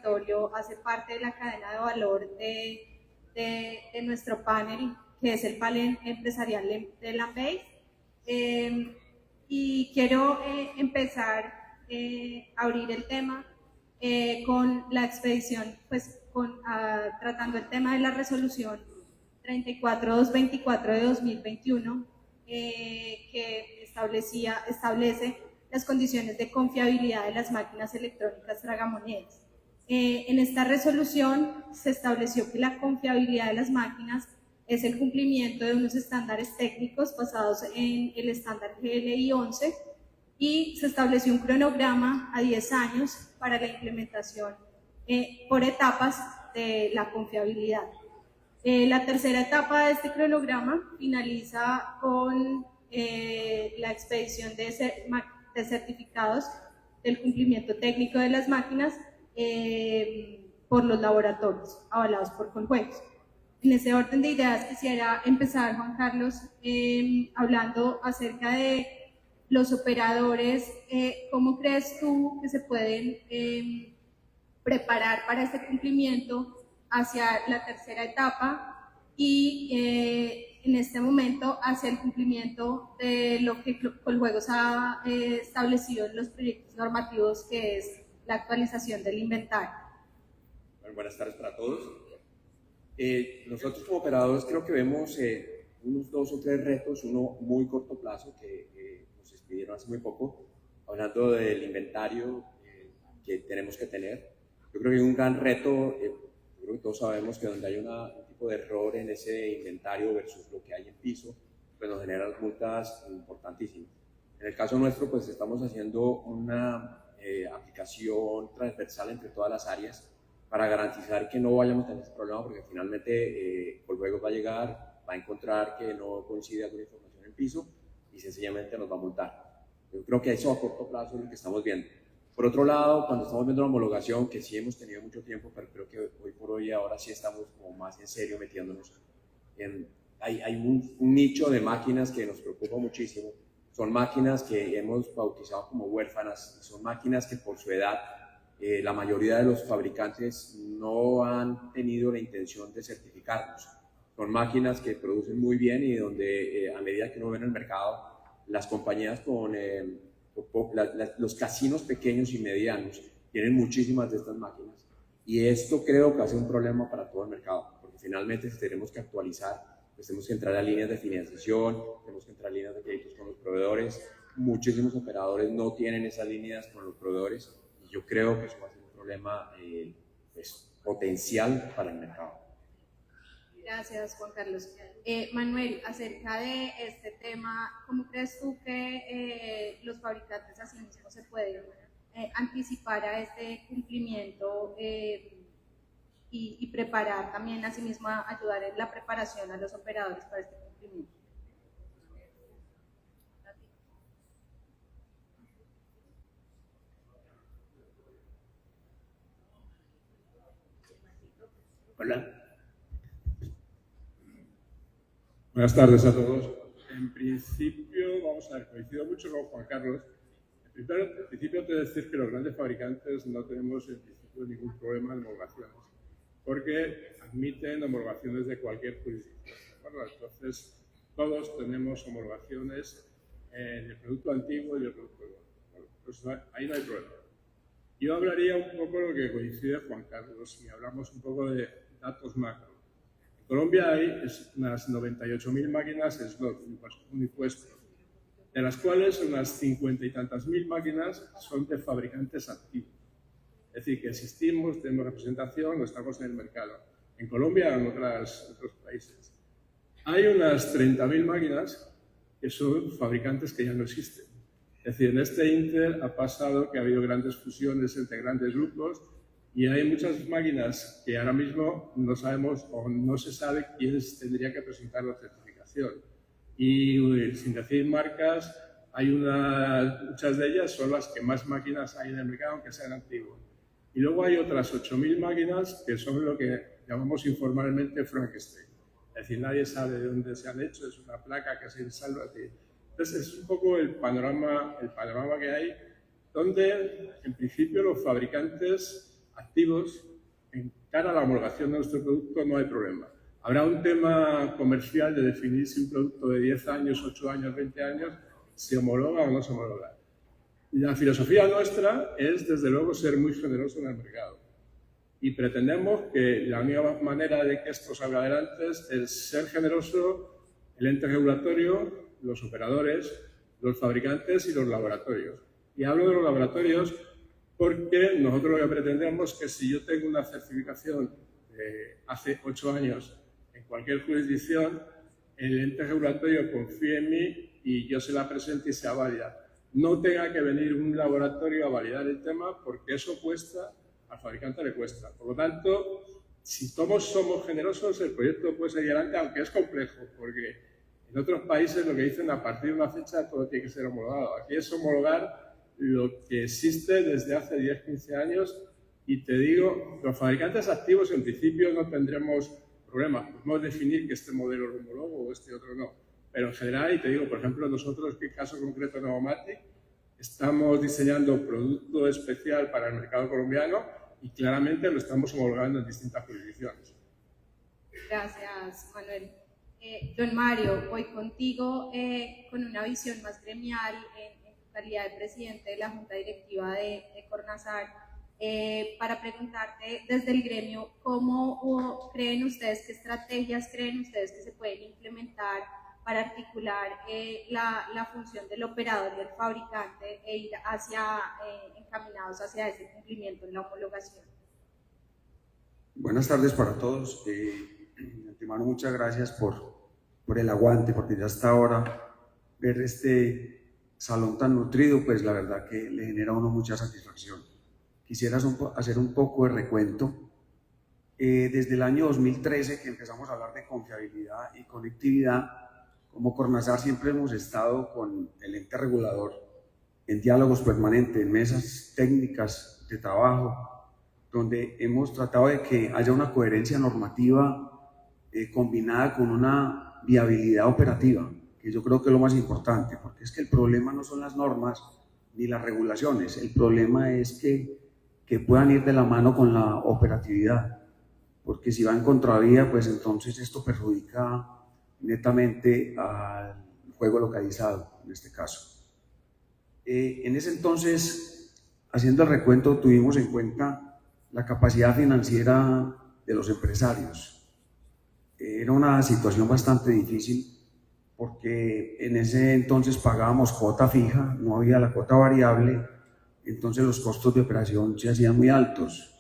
Capitolio hace parte de la cadena de valor de nuestro panel, que es el panel empresarial de Landbase. Y quiero empezar a abrir el tema con la expedición, pues tratando el tema de la resolución 34224 de 2021, que establece las condiciones de confiabilidad de las máquinas electrónicas tragamonedas. En esta resolución se estableció que la confiabilidad de las máquinas es el cumplimiento de unos estándares técnicos basados en el estándar GLI 11 y se estableció un cronograma a 10 años para la implementación por etapas de la confiabilidad. La tercera etapa de este cronograma finaliza con la expedición de certificados del cumplimiento técnico de las máquinas por los laboratorios avalados por Coljuegos. En ese orden de ideas quisiera empezar, Juan Carlos, hablando acerca de los operadores. ¿Cómo crees tú que se pueden preparar para este cumplimiento hacia la tercera etapa y en este momento hacia el cumplimiento de lo que Coljuegos ha establecido en los proyectos normativos, que es la actualización del inventario? Bueno, buenas tardes para todos. Nosotros como operadores creo que vemos unos 2 o 3 retos, uno muy corto plazo que nos expidieron hace muy poco, hablando del inventario que tenemos que tener. Yo creo que hay un gran reto, yo creo que todos sabemos que donde hay un tipo de error en ese inventario versus lo que hay en piso, pues nos generan multas importantísimas. En el caso nuestro, pues estamos haciendo una aplicación transversal entre todas las áreas para garantizar que no vayamos a tener ese problema, porque finalmente Coljuegos va a llegar, va a encontrar que no coincide alguna información en piso y sencillamente nos va a multar. Yo creo que eso a corto plazo es lo que estamos viendo. Por otro lado, cuando estamos viendo la homologación, que sí hemos tenido mucho tiempo, pero creo que hoy por hoy ahora sí estamos como más en serio metiéndonos hay un nicho de máquinas que nos preocupa muchísimo. Son máquinas que hemos bautizado como huérfanas, son máquinas que por su edad la mayoría de los fabricantes no han tenido la intención de certificarlos. Son máquinas que producen muy bien y donde a medida que uno ve en el mercado, las compañías los casinos pequeños y medianos tienen muchísimas de estas máquinas, y esto creo que va a ser un problema para todo el mercado, porque finalmente si tenemos que actualizar, pues tenemos que entrar a líneas de financiación, tenemos que entrar a líneas de créditos con los proveedores. Muchísimos operadores no tienen esas líneas con los proveedores y yo creo que eso va a ser un problema pues, potencial para el mercado. Gracias, Juan Carlos. Manuel, acerca de este tema, ¿cómo crees tú que los fabricantes asimismo se pueden anticipar a este cumplimiento y preparar también asimismo ayudar en la preparación a los operadores para este cumplimiento? Hola. Buenas tardes a todos. En principio, vamos a ver, coincido mucho con Juan Carlos. En principio, te voy a decir que los grandes fabricantes no tenemos en principio ningún problema de homologaciones, porque admiten homologaciones de cualquier jurisdicción. Bueno, entonces, todos tenemos homologaciones del producto antiguo y del producto nuevo. Bueno, pues ahí no hay problema. Yo hablaría un poco de lo que coincide Juan Carlos y hablamos un poco de datos macro. En Colombia hay unas 98.000 máquinas slot unipuestos, de las cuales unas 50 y tantas mil máquinas son de fabricantes activos. Es decir, que existimos, tenemos representación, no estamos en el mercado. En Colombia o en otros países. Hay unas 30.000 máquinas que son fabricantes que ya no existen. Es decir, en este Inter ha pasado que ha habido grandes fusiones entre grandes grupos y hay muchas máquinas que ahora mismo no sabemos o no se sabe quién tendría que presentar la certificación. Y sin decir marcas, muchas de ellas son las que más máquinas hay en el mercado, aunque sean antiguas. Y luego hay otras 8.000 máquinas que son lo que llamamos informalmente Frankenstein. Es decir, nadie sabe de dónde se han hecho, es una placa que se instala. Entonces, es un poco el panorama que hay, donde en principio los fabricantes activos, en cara a la homologación de nuestro producto no hay problema. Habrá un tema comercial de definir si un producto de 10 años, 8 años, 20 años se homologa o no se homologa. La filosofía nuestra es, desde luego, ser muy generoso en el mercado. Y pretendemos que la única manera de que esto salga adelante es ser generoso el ente regulatorio, los operadores, los fabricantes y los laboratorios. Y hablo de los laboratorios porque nosotros lo que pretendemos es que si yo tengo una certificación de hace 8 años en cualquier jurisdicción, el ente regulatorio confíe en mí y yo se la presente y sea válida. No tenga que venir un laboratorio a validar el tema porque eso cuesta, al fabricante le cuesta. Por lo tanto, si todos somos generosos, el proyecto puede seguir adelante, aunque es complejo, porque en otros países lo que dicen a partir de una fecha todo tiene que ser homologado. Aquí es homologar lo que existe desde hace 10, 15 años y te digo, los fabricantes activos en principio no tendremos problemas. Podemos definir que este modelo es homólogo o este otro no. Pero en general, y te digo, por ejemplo, nosotros, en el caso concreto de Novomatic, estamos diseñando producto especial para el mercado colombiano y claramente lo estamos homologando en distintas jurisdicciones. Gracias, Manuel. Don Mario, voy contigo con una visión más gremial en tu calidad de presidente de la Junta Directiva de Cornasar, para preguntarte desde el gremio, ¿cómo creen ustedes, qué estrategias creen ustedes que se pueden implementar para articular la función del operador y del fabricante e ir encaminados hacia ese cumplimiento en la homologación? Buenas tardes para todos. De antemano, muchas gracias por el aguante, porque ya hasta ahora ver este salón tan nutrido, pues la verdad que le genera a uno mucha satisfacción. Quisiera hacer un poco de recuento. Desde el año 2013 que empezamos a hablar de confiabilidad y conectividad, como Cornasar siempre hemos estado con el ente regulador en diálogos permanentes, en mesas técnicas de trabajo, donde hemos tratado de que haya una coherencia normativa combinada con una viabilidad operativa, que yo creo que es lo más importante, porque es que el problema no son las normas ni las regulaciones, el problema es que puedan ir de la mano con la operatividad, porque si va en contravía, pues entonces esto perjudica netamente al juego localizado, en este caso. En ese entonces, haciendo el recuento, tuvimos en cuenta la capacidad financiera de los empresarios. Era una situación bastante difícil porque en ese entonces pagábamos cuota fija, no había la cuota variable, entonces los costos de operación se hacían muy altos.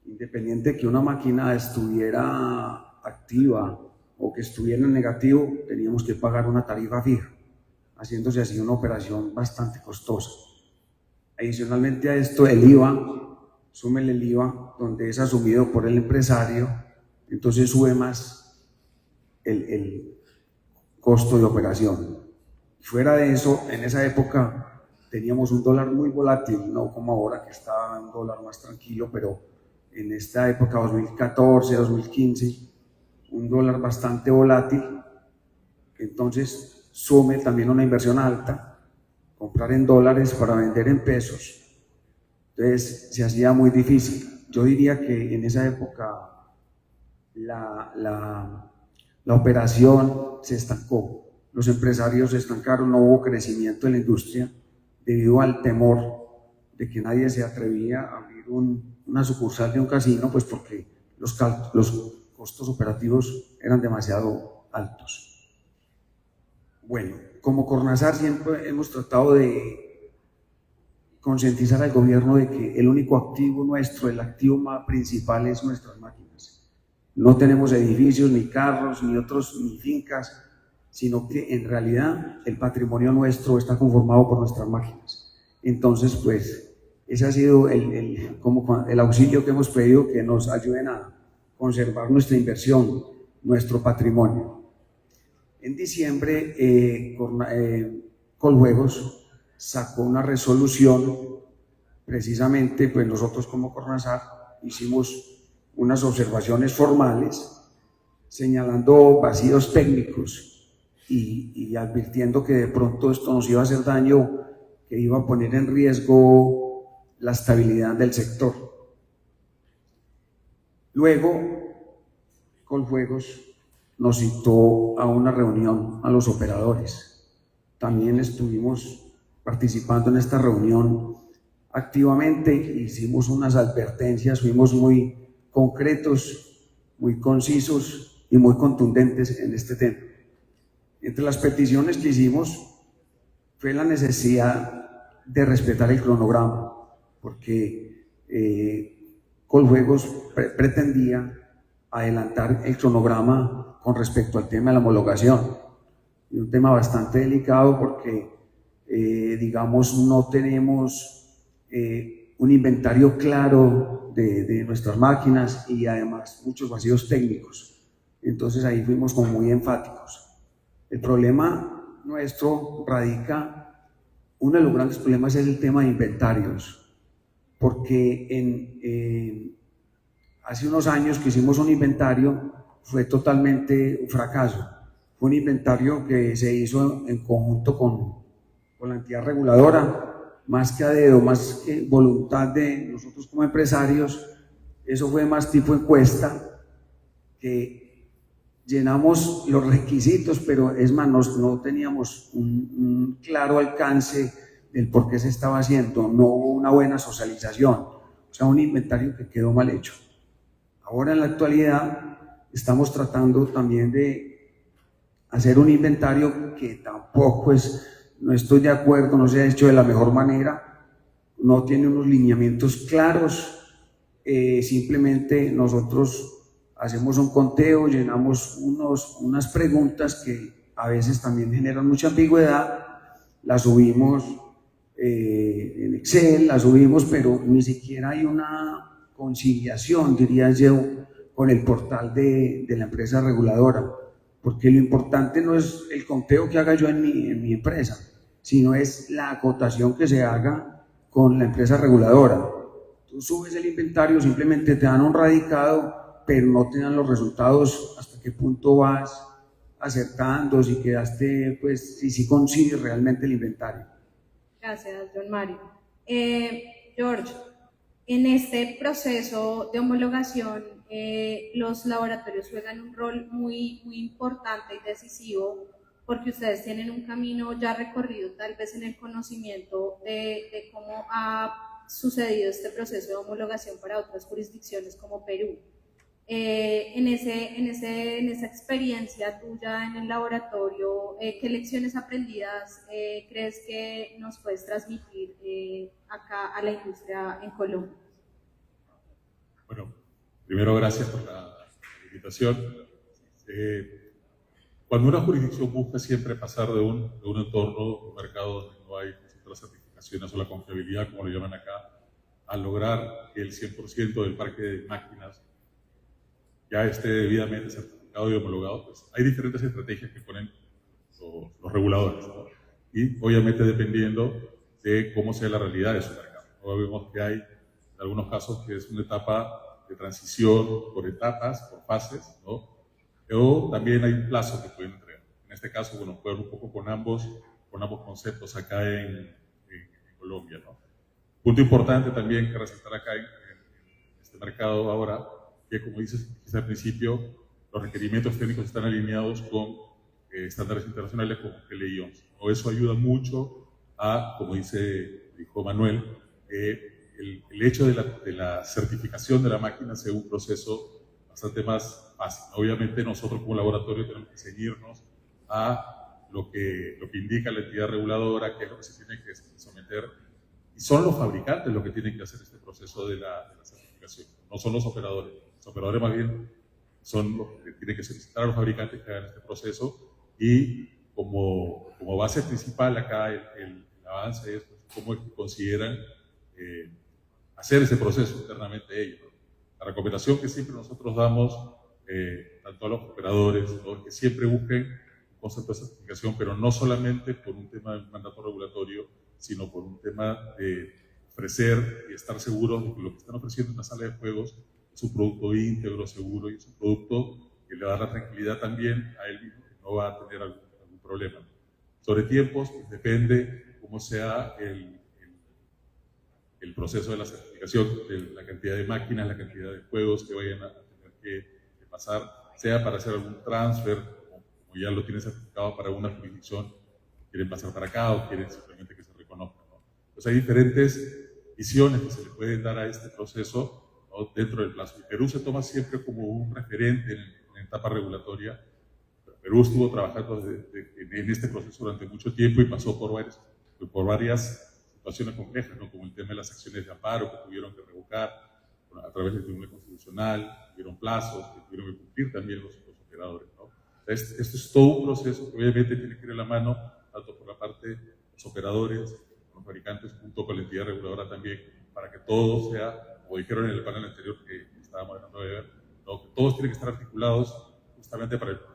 Independiente de que una máquina estuviera activa o que estuviera en negativo, teníamos que pagar una tarifa fija, haciéndose así una operación bastante costosa. Adicionalmente a esto, el IVA, súmele el IVA, donde es asumido por el empresario, entonces sube más el costo de operación. Fuera de eso, en esa época teníamos un dólar muy volátil, no como ahora que está un dólar más tranquilo, pero en esta época, 2014, 2015, un dólar bastante volátil, entonces sume también una inversión alta, comprar en dólares para vender en pesos, entonces se hacía muy difícil. Yo diría que en esa época la operación se estancó, los empresarios se estancaron, no hubo crecimiento en la industria debido al temor de que nadie se atrevía a abrir una sucursal de un casino, pues porque los costos operativos eran demasiado altos. Bueno, como Cornasar siempre hemos tratado de concientizar al gobierno de que el único activo nuestro, el activo más principal es nuestras máquinas. No tenemos edificios, ni carros, ni fincas, sino que en realidad el patrimonio nuestro está conformado por nuestras máquinas. Entonces, pues, ese ha sido el auxilio que hemos pedido, que nos ayuden a conservar nuestra inversión, nuestro patrimonio. En diciembre, Coljuegos sacó una resolución, precisamente, pues nosotros como Cornasar hicimos unas observaciones formales señalando vacíos técnicos y advirtiendo que de pronto esto nos iba a hacer daño, que iba a poner en riesgo la estabilidad del sector. Luego, Coljuegos nos citó a una reunión a los operadores. También estuvimos participando en esta reunión activamente, hicimos unas advertencias, fuimos muy concretos, muy concisos y muy contundentes en este tema. Entre las peticiones que hicimos fue la necesidad de respetar el cronograma, porque Coljuegos pretendía adelantar el cronograma con respecto al tema de la homologación. Y un tema bastante delicado porque, digamos, no tenemos un inventario claro de nuestras máquinas y además muchos vacíos técnicos. Entonces ahí fuimos como muy enfáticos. El problema nuestro radica, uno de los grandes problemas es el tema de inventarios, porque hace unos años que hicimos un inventario, fue totalmente un fracaso. Fue un inventario que se hizo en conjunto con la entidad reguladora, más que a dedo, más que voluntad de nosotros como empresarios. Eso fue más tipo encuesta, que llenamos los requisitos, pero es más, no teníamos un claro alcance del por qué se estaba haciendo, no hubo una buena socialización, o sea, un inventario que quedó mal hecho. Ahora en la actualidad estamos tratando también de hacer un inventario que tampoco no estoy de acuerdo, no se ha hecho de la mejor manera, no tiene unos lineamientos claros, simplemente nosotros hacemos un conteo, llenamos unas preguntas que a veces también generan mucha ambigüedad, las subimos en Excel, las subimos, pero ni siquiera hay una conciliación, diría yo, con el portal de la empresa reguladora, porque lo importante no es el conteo que haga yo en mi empresa, sino es la acotación que se haga con la empresa reguladora. Tú subes el inventario, simplemente te dan un radicado, pero no te dan los resultados hasta qué punto vas acertando, si quedaste, pues, si consigues realmente el inventario. Gracias, don Mario. George, en este proceso de homologación, los laboratorios juegan un rol muy importante y decisivo, porque ustedes tienen un camino ya recorrido, tal vez en el conocimiento de cómo ha sucedido este proceso de homologación para otras jurisdicciones como Perú. En esa experiencia tuya en el laboratorio, ¿qué lecciones aprendidas crees que nos puedes transmitir acá a la industria en Colombia? Bueno, primero gracias por la invitación. Cuando una jurisdicción busca siempre pasar de un entorno, un mercado donde no hay las certificaciones o la confiabilidad, como lo llaman acá, a lograr que el 100% del parque de máquinas ya esté debidamente certificado y homologado, pues hay diferentes estrategias que ponen los reguladores, ¿no? Y obviamente dependiendo de cómo sea la realidad de su mercado. Ahora vemos que hay, en algunos casos, que es una etapa de transición por etapas, por fases, ¿no? O también hay un plazo que pueden entregar. En este caso, bueno, juegan un poco con ambos conceptos acá en Colombia, ¿no? Punto importante también que resaltar acá en este mercado ahora, que como dices al principio, los requerimientos técnicos están alineados con estándares internacionales como GLI 11. ¿No? Eso ayuda mucho a, como dijo Manuel, el hecho de la certificación de la máquina sea un proceso bastante más fácil. Obviamente nosotros como laboratorio tenemos que seguirnos a lo que indica la entidad reguladora, qué es lo que se tiene que someter, y son los fabricantes los que tienen que hacer este proceso de la certificación, no son los operadores. Los operadores más bien son los que tienen que solicitar a los fabricantes que hagan este proceso, y como base principal acá el avance es pues, cómo es que consideran hacer ese proceso internamente ellos. La recomendación que siempre nosotros damos tanto a los operadores, ¿no? Que siempre busquen un concepto de certificación, pero no solamente por un tema de mandato regulatorio, sino por un tema de ofrecer y estar seguros de que lo que están ofreciendo en la sala de juegos es un producto íntegro, seguro, y es un producto que le va a dar la tranquilidad también a él mismo, que no va a tener algún problema. Sobre tiempos, pues depende cómo sea el proceso de la certificación, de la cantidad de máquinas, la cantidad de juegos que vayan a que pasar, sea para hacer algún transfer, como ya lo tienen certificado para una jurisdicción, quieren pasar para acá o quieren simplemente que se reconozca, ¿no? Pues hay diferentes visiones que se le pueden dar a este proceso, ¿no?, dentro del plazo. El Perú se toma siempre como un referente en la etapa regulatoria. Perú estuvo trabajando en este proceso durante mucho tiempo y pasó por varias situaciones complejas, ¿no?, como el tema de las acciones de amparo que tuvieron que revocar a través del Tribunal Constitucional, tuvieron plazos que tuvieron que cumplir también los operadores, ¿no? Esto es todo un proceso que obviamente tiene que ir de la mano, tanto por la parte de los operadores, los fabricantes, junto con la entidad reguladora también, para que todo sea, como dijeron en el panel anterior que estábamos dejando de ver, ¿no?, que todos tienen que estar articulados justamente para el fin.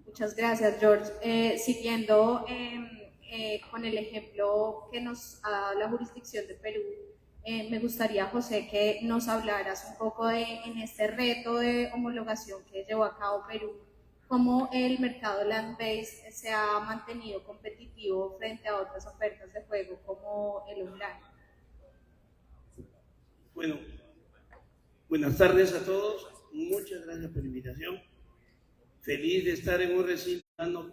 Muchas gracias, George. Siguiendo con el ejemplo que nos ha dado la jurisdicción de Perú, me gustaría, José, que nos hablaras un poco en este reto de homologación que llevó a cabo Perú, cómo el mercado land-based se ha mantenido competitivo frente a otras ofertas de juego como el online. Bueno, buenas tardes a todos, muchas gracias por la invitación. Feliz de estar en un recinto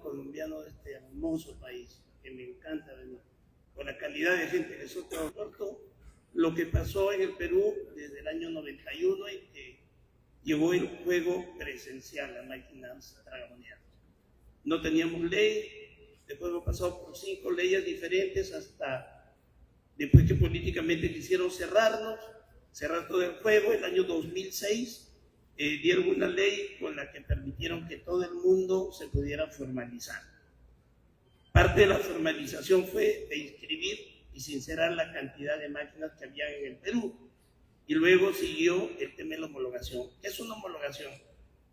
colombiano de este hermoso país, que me encanta venir, con la calidad de gente que soporto lo que pasó en el Perú desde el año 91 y que llegó el juego presencial a máquinas tragamonedas. No teníamos ley, después hemos pasado por 5 leyes diferentes hasta después que políticamente quisieron cerrar todo el juego. El año 2006 dieron una ley con la que permitieron que todo el mundo se pudiera formalizar. Parte de la formalización fue de inscribir y sincerar la cantidad de máquinas que había en el Perú. Y luego siguió el tema de la homologación. ¿Qué es una homologación?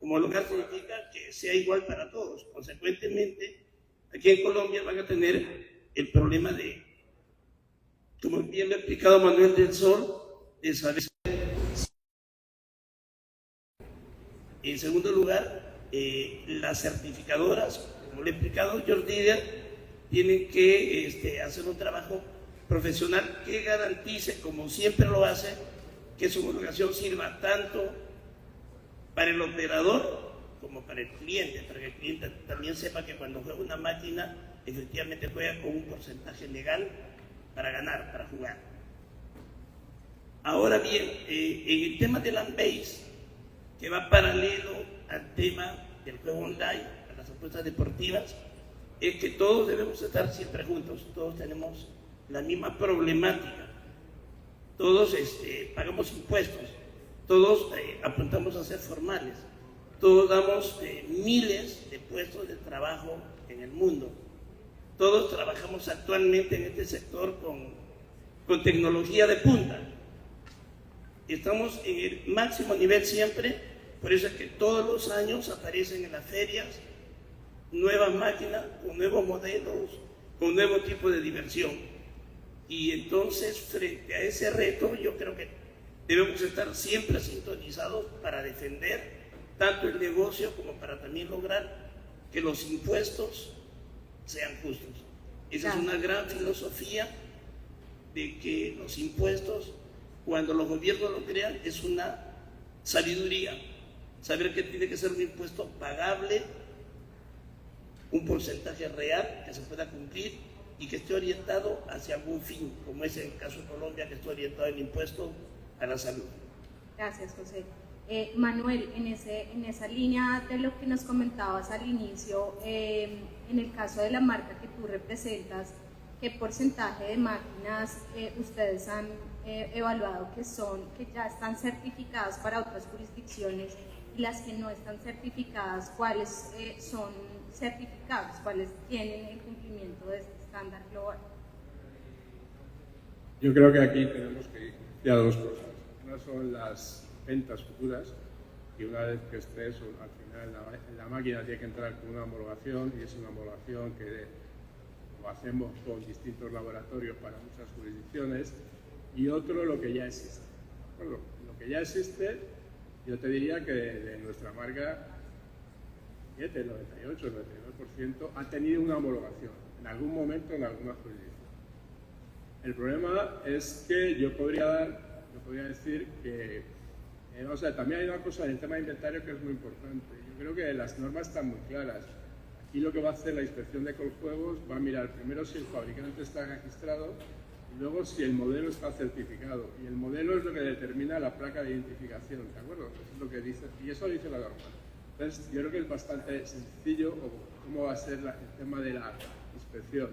Homologar significa que sea igual para todos. Consecuentemente, aquí en Colombia van a tener el problema de, como bien lo ha explicado Manuel del Sol, de saber. En segundo lugar, las certificadoras, como le he explicado, George Didier, tienen que hacer un trabajo profesional que garantice, como siempre lo hace, que su homologación sirva tanto para el operador como para el cliente, para que el cliente también sepa que cuando juega una máquina, efectivamente juega con un porcentaje legal para ganar, para jugar. Ahora bien, en el tema del land-based, que va paralelo al tema del juego online, a las apuestas deportivas, es que todos debemos estar siempre juntos, todos tenemos la misma problemática, todos pagamos impuestos, todos apuntamos a ser formales, todos damos miles de puestos de trabajo en el mundo, todos trabajamos actualmente en este sector con tecnología de punta. Estamos en el máximo nivel siempre, por eso es que todos los años aparecen en las ferias nuevas máquinas con nuevos modelos, con nuevo tipo de diversión. Y entonces, frente a ese reto, yo creo que debemos estar siempre sintonizados para defender tanto el negocio como para también lograr que los impuestos sean justos. Esa es una gran filosofía de que los impuestos, cuando los gobiernos lo crean, es una sabiduría. Saber que tiene que ser un impuesto pagable, un porcentaje real que se pueda cumplir y que esté orientado hacia algún fin, como es el caso de Colombia, que está orientado el impuesto a la salud. Gracias, José. Manuel, en esa línea de lo que nos comentabas al inicio, en el caso de la marca que tú representas, ¿qué porcentaje de máquinas ustedes han evaluado que ya están certificadas para otras jurisdicciones, y las que no están certificadas, cuáles son certificados, cuáles tienen el cumplimiento de este estándar global? Yo creo que aquí tenemos que ir a dos cosas. Una son las ventas futuras, y una vez que esté eso, al final la máquina tiene que entrar con una homologación, y es una homologación que lo hacemos con distintos laboratorios para muchas jurisdicciones, y otro lo que ya existe. Bueno, lo que ya existe, yo te diría que de nuestra marca, el 98, el 99% ha tenido una homologación en algún momento en alguna jurisdicción. El problema es que yo podría decir que Vamos a ver, también hay una cosa en el tema de inventario que es muy importante. Yo creo que las normas están muy claras. Aquí lo que va a hacer la inspección de Coljuegos va a mirar primero si el fabricante está registrado y luego si el modelo está certificado. Y el modelo es lo que determina la placa de identificación, ¿de acuerdo? Eso es lo que dice, y eso lo dice la norma. Entonces, yo creo que es bastante sencillo cómo va a ser el tema de la inspección.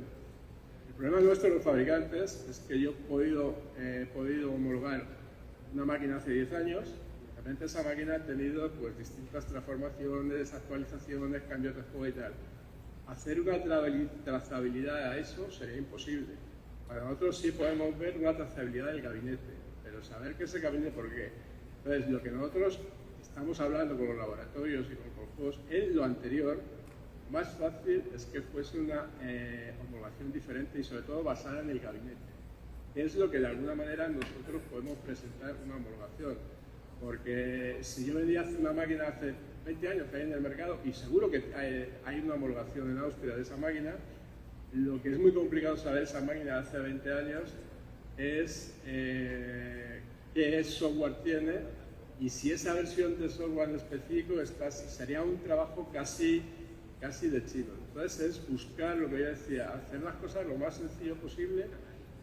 El problema nuestro, los fabricantes, es que yo he podido homologar una máquina hace 10 años. Realmente esa máquina ha tenido pues, distintas transformaciones, actualizaciones, cambios de juego y tal. Hacer una trazabilidad a eso sería imposible. Para nosotros sí podemos ver una trazabilidad del gabinete, pero saber qué es el gabinete, ¿por qué? Entonces, lo que nosotros estamos hablando con los laboratorios y con Coljuegos en lo anterior, más fácil es que fuese una homologación diferente y sobre todo basada en el gabinete. Es lo que de alguna manera nosotros podemos presentar una homologación. Porque si yo vendía una máquina hace 20 años que hay en el mercado, y seguro que hay una homologación en Austria de esa máquina, lo que es muy complicado saber esa máquina de hace 20 años es qué software tiene y si esa versión de software en específico sería un trabajo casi de chino. Entonces es buscar lo que yo decía, hacer las cosas lo más sencillo posible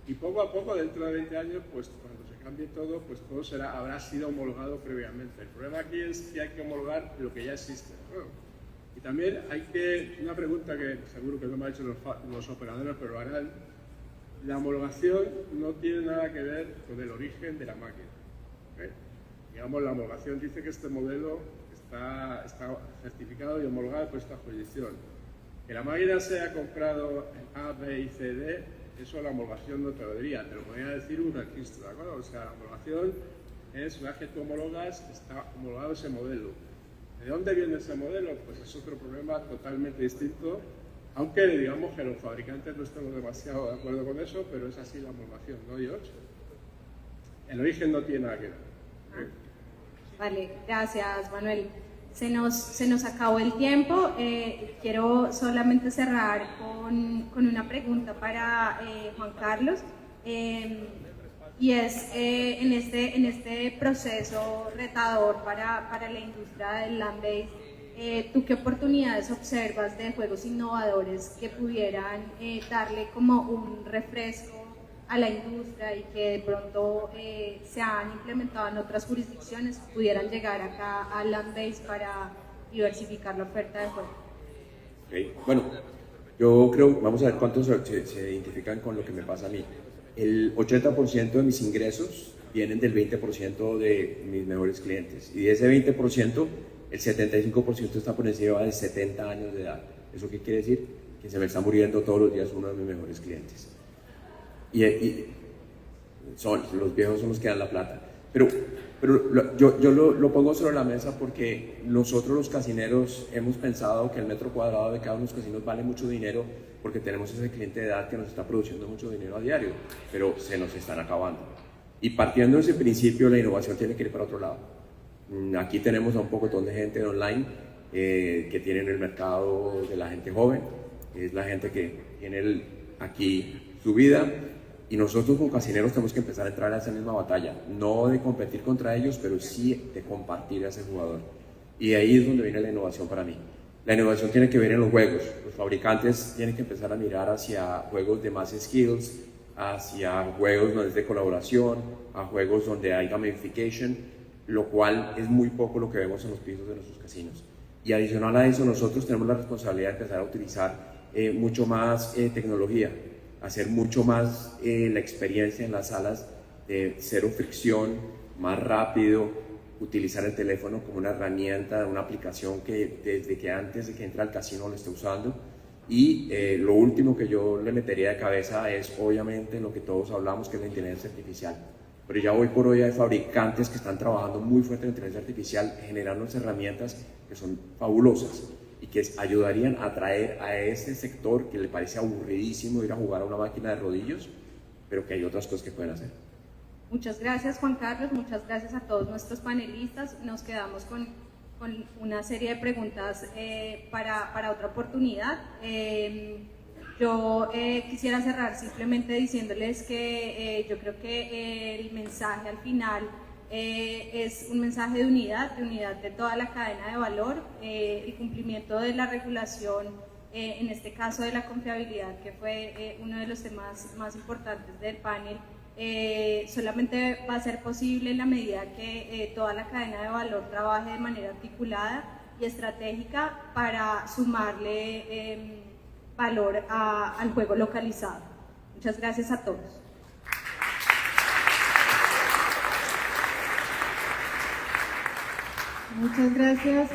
y poco a poco, dentro de 20 años, pues cuando se cambie todo, pues todo habrá sido homologado previamente. El problema aquí es que hay que homologar lo que ya existe. Bueno, y también una pregunta que seguro que no me han hecho los operadores, pero lo harán. La homologación no tiene nada que ver con el origen de la máquina. ¿Okay? Digamos, la homologación dice que este modelo está certificado y homologado por esta jurisdicción. Que la máquina sea comprado en A, B y C, D, eso la homologación no te lo diría, te lo podría decir un registro, ¿de acuerdo? O sea, la homologación es una vez que tú homologas, está homologado ese modelo. ¿De dónde viene ese modelo? Pues es otro problema totalmente distinto, aunque digamos que los fabricantes no estamos demasiado de acuerdo con eso, pero es así la homologación, ¿no, George? El origen no tiene nada que ver. Vale, gracias, Manuel. Se nos acabó el tiempo. Quiero solamente cerrar con una pregunta para Juan Carlos. Y es, en este proceso retador para la industria del land-based, ¿tú qué oportunidades observas de juegos innovadores que pudieran darle como un refresco a la industria y que de pronto se han implementado en otras jurisdicciones, pudieran llegar acá a land-based para diversificar la oferta de juegos? Okay. Bueno, yo creo, vamos a ver cuántos se identifican con lo que me pasa a mí. El 80% de mis ingresos vienen del 20% de mis mejores clientes, y de ese 20%, el 75% está por encima de 70 años de edad. ¿Eso qué quiere decir? Que se me está muriendo todos los días uno de mis mejores clientes. Y los viejos son los que dan la plata. Pero yo lo pongo sobre la mesa porque nosotros los casineros hemos pensado que el metro cuadrado de cada uno de los casinos vale mucho dinero porque tenemos ese cliente de edad que nos está produciendo mucho dinero a diario, pero se nos están acabando. Y partiendo de ese principio, la innovación tiene que ir para otro lado. Aquí tenemos a un pocotón de gente online que tienen el mercado de la gente joven, es la gente que tiene aquí su vida. Y nosotros como casineros tenemos que empezar a entrar a esa misma batalla, no de competir contra ellos, pero sí de compartir a ese jugador. Y ahí es donde viene la innovación para mí. La innovación tiene que ver en los juegos. Los fabricantes tienen que empezar a mirar hacia juegos de más skills, hacia juegos donde es de colaboración, a juegos donde hay gamification, lo cual es muy poco lo que vemos en los pisos de nuestros casinos. Y adicional a eso, nosotros tenemos la responsabilidad de empezar a utilizar mucho más tecnología, hacer mucho más la experiencia en las salas de cero fricción, más rápido, utilizar el teléfono como una herramienta, una aplicación que desde que antes de que entre al casino lo esté usando. Y lo último que yo le metería de cabeza es obviamente lo que todos hablamos, que es la inteligencia artificial. Pero ya hoy por hoy hay fabricantes que están trabajando muy fuerte en inteligencia artificial, generando herramientas que son fabulosas y que ayudarían a atraer a ese sector que le parece aburridísimo ir a jugar a una máquina de rodillos, pero que hay otras cosas que pueden hacer. Muchas gracias, Juan Carlos, muchas gracias a todos nuestros panelistas. Nos quedamos con una serie de preguntas para otra oportunidad. Yo quisiera cerrar simplemente diciéndoles que yo creo que el mensaje al final es un mensaje de unidad de toda la cadena de valor, el cumplimiento de la regulación, en este caso de la confiabilidad, que fue uno de los temas más importantes del panel. Solamente va a ser posible en la medida que toda la cadena de valor trabaje de manera articulada y estratégica para sumarle valor al juego localizado. Muchas gracias a todos. Muchas gracias.